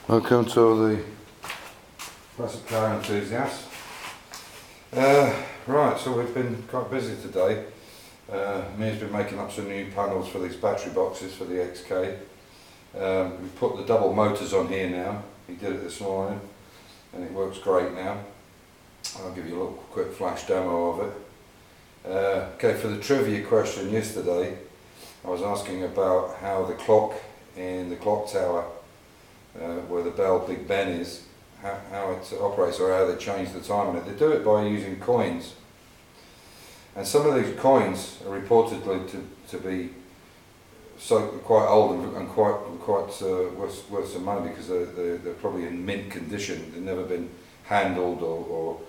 Welcome to all the classic car enthusiasts. Right, so we've been quite busy today. Mia's been making up some new panels for these battery boxes for the XK. We put the double motors on here now. He did it this morning and it works great now. I'll give you a little quick flash demo of it. Okay, for the trivia question yesterday, I was asking about how the clock in the clock tower where the bell Big Ben is, how it operates, or how they change the time on it. They do it by using coins, and some of these coins are reportedly to be so quite old and quite worth some money, because they're probably in mint condition. They've never been handled or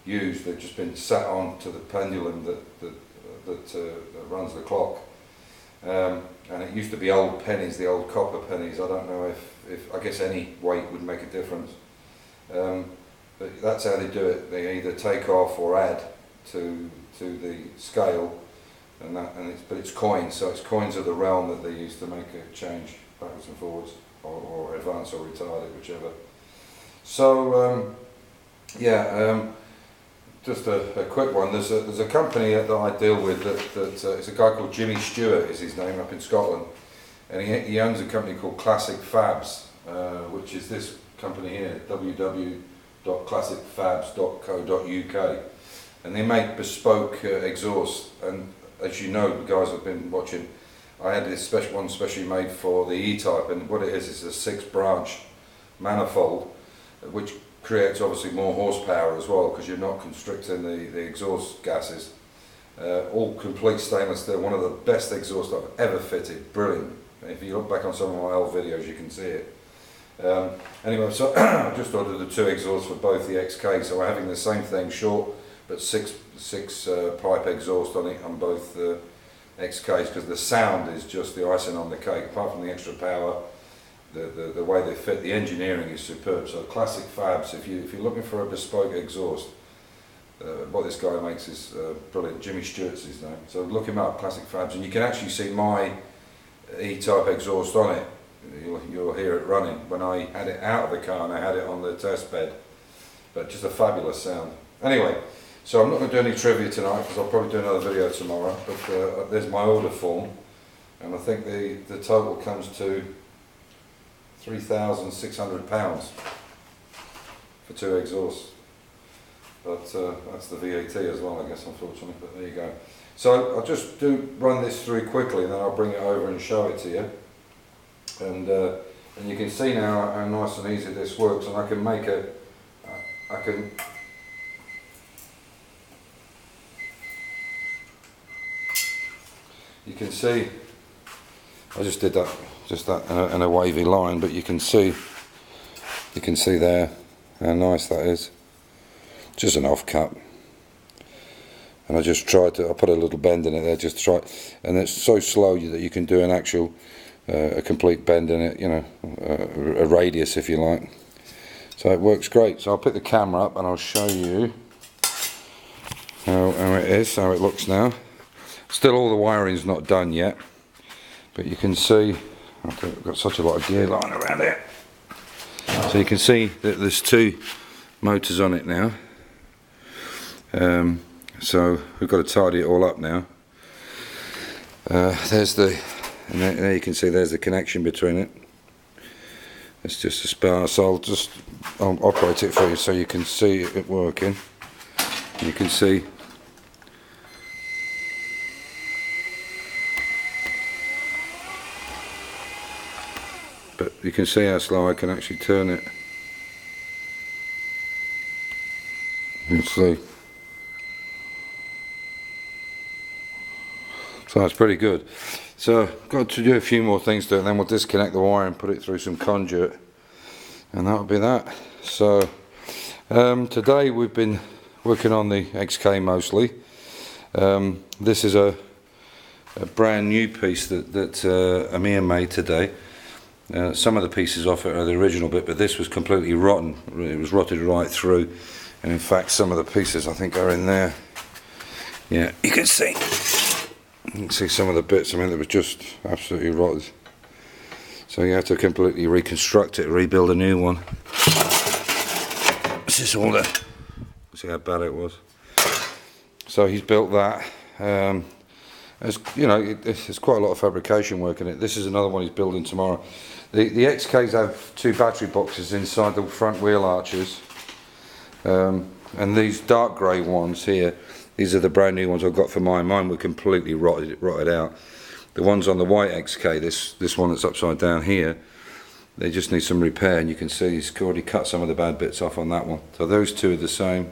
used. They've just been sat on to the pendulum that runs the clock. And it used to be old pennies, the old copper pennies. I don't know if I guess any weight would make a difference. But that's how they do it. They either take off or add to the scale, but it's coins. So it's coins of the realm that they use to make a change backwards and forwards, or advance or retard it, whichever. So just a quick one. There's a company that I deal with that it's a guy called Jimmy Stewart is his name, up in Scotland, and he owns a company called Classic Fabs, which is this company here, www.classicfabs.co.uk, and they make bespoke exhaust. And as you know, the guys have been watching, I had this one specially made for the E-Type, and what it is a 6-branch manifold, which creates obviously more horsepower as well, because you're not constricting the exhaust gases. All complete stainless steel, one of the best exhausts I've ever fitted, brilliant. If you look back on some of my old videos you can see it. Anyway, so I just ordered the 2 exhausts for both the XK, so we're having the same thing, short but six pipe exhaust on it on both the XKs, because the sound is just the icing on the cake. Apart from the extra power, the way they fit, the engineering is superb. So Classic Fabs, if you're looking for a bespoke exhaust, what this guy makes is brilliant. Jimmy Stewart's his name. So look him up, Classic Fabs, and you can actually see my E-Type exhaust on it. You'll hear it running when I had it out of the car and I had it on the test bed. But just a fabulous sound. Anyway, so I'm not going to do any trivia tonight, because I'll probably do another video tomorrow. But there's my order form, and I think the total comes to £3,600 for 2 exhausts, but that's the VAT as well, I guess, unfortunately, but there you go. So I'll just run this through quickly, and then I'll bring it over and show it to you, and you can see now how nice and easy this works. And I can make you can see I just did that in a wavy line, but you can see there how nice that is. Just an off cut, and I just tried to. I put a little bend in it there, just try, and it's so slow that you can do an actual a complete bend in it. You know, a radius if you like. So it works great. So I'll pick the camera up and I'll show you how it is, how it looks now. Still, all the wiring's not done yet, but you can see. I've got such a lot of gear lying around here. So you can see that there's 2 motors on it now. So we've got to tidy it all up now. And there you can see there's the connection between it. It's just a spar, so I'll operate it for you so you can see it working. You can see. But you can see how slow I can actually turn it. You can see. So that's pretty good. So I've got to do a few more things to it, and then we'll disconnect the wire and put it through some conduit, and that'll be that. So today we've been working on the XK mostly. This is a brand new piece that Amir made today. Some of the pieces off it are the original bit, but this was completely rotten. It was rotted right through, and in fact some of the pieces I think are in there. Yeah, you can see some of the bits. I mean, they were just absolutely rotted. So you have to completely reconstruct it, rebuild a new one. This is all the, see how bad it was. So he's built that. As you know, there's quite a lot of fabrication work in it. This is another one he's building tomorrow. The XKs have 2 battery boxes inside the front wheel arches, and these dark grey ones here, these are the brand new ones I've got for mine. Mine were completely rotted out. The ones on the white XK, this one that's upside down here, they just need some repair, and you can see he's already cut some of the bad bits off on that one. So those 2 are the same,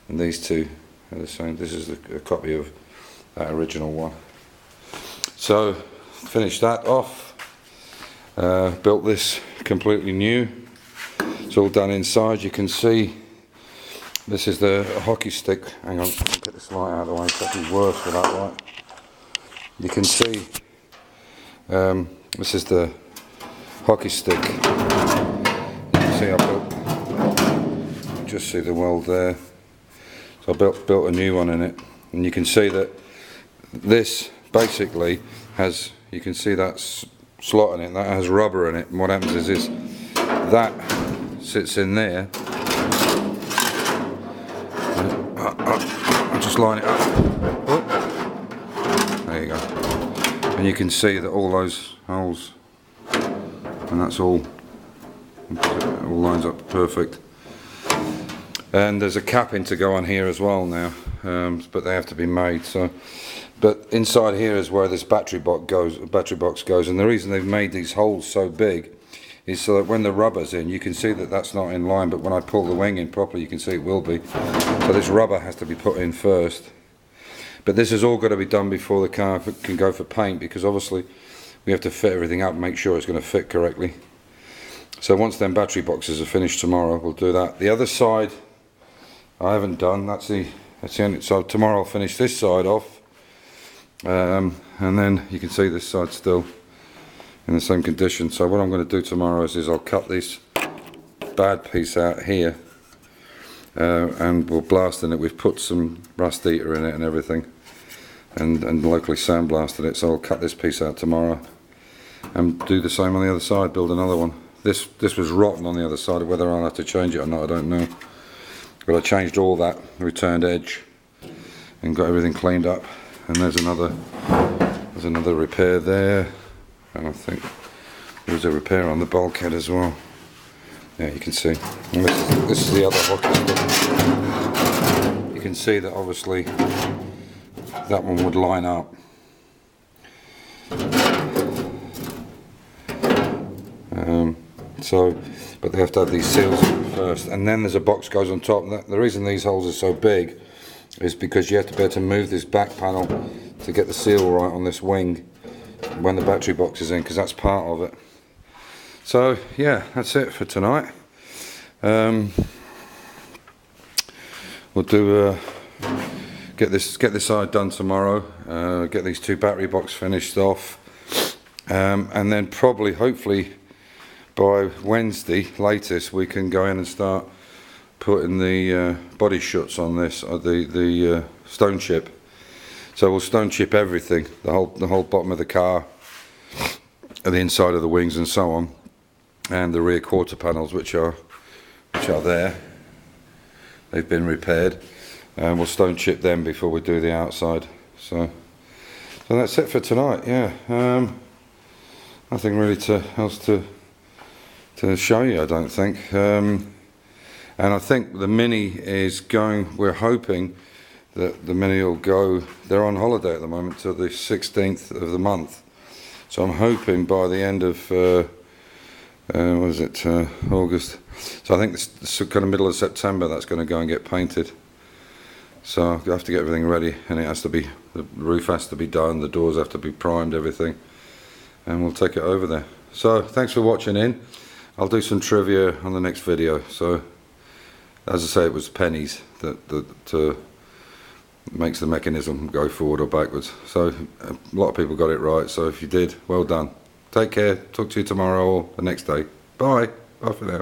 and these 2 are the same. This is a copy of that original one. So finished that off, built this completely new. It's all done inside. You can see this is the hockey stick. Hang on, get this light out of the way, it's actually worse for that light. You can see this is the hockey stick. You can see I built, you just see the weld there. So I built a new one in it, and you can see that this basically has, you can see that slot in it, that has rubber in it, and what happens is that sits in there. I'll just line it up. Oh. There you go. And you can see that all those holes, and that's all lines up perfect. And there's a capping to go on here as well now, but they have to be made. So, but inside here is where this battery box goes. And the reason they've made these holes so big is so that when the rubber's in, you can see that that's not in line, but when I pull the wing in properly, you can see it will be. So this rubber has to be put in first. But this has all got to be done before the car can go for paint, because obviously we have to fit everything up and make sure it's going to fit correctly. So once them battery boxes are finished tomorrow, we'll do that. The other side I haven't done. That's the end. So tomorrow I'll finish this side off, and then you can see this side still in the same condition. So what I'm going to do tomorrow is I'll cut this bad piece out here, and we'll blast in it. We've put some rust eater in it and everything, and locally sandblasted it. So I'll cut this piece out tomorrow and do the same on the other side, build another one. This was rotten on the other side. Whether I'll have to change it or not, I don't know. But I changed all that, returned edge, and got everything cleaned up. And there's another repair there, and I think there's a repair on the bulkhead as well. Yeah, you can see. And this is the other hockey stick. You can see that obviously that one would line up. But they have to have these seals first, and then there's a box goes on top. The reason these holes are so big is because you have to be able to move this back panel to get the seal right on this wing when the battery box is in, because that's part of it. So yeah, that's it for tonight. We'll do get this side done tomorrow, get these 2 battery box finished off, and then probably hopefully by Wednesday latest we can go in and start putting the body shuts on this, the stone chip. So we'll stone chip everything, the whole bottom of the car, and the inside of the wings and so on, and the rear quarter panels which are there. They've been repaired, and we'll stone chip them before we do the outside. So that's it for tonight. Yeah, nothing really else to show you, I don't think. And I think the Mini is going, we're hoping that the Mini will go, they're on holiday at the moment till the 16th of the month. So I'm hoping by the end of, what is it, August. So I think this kind of middle of September that's going to go and get painted. So I have to get everything ready, and it has to be, the roof has to be done, the doors have to be primed, everything. And we'll take it over there. So thanks for watching in. I'll do some trivia on the next video. So, as I say, it was pennies that makes the mechanism go forward or backwards. So, a lot of people got it right. So, if you did, well done. Take care. Talk to you tomorrow or the next day. Bye. Bye for now.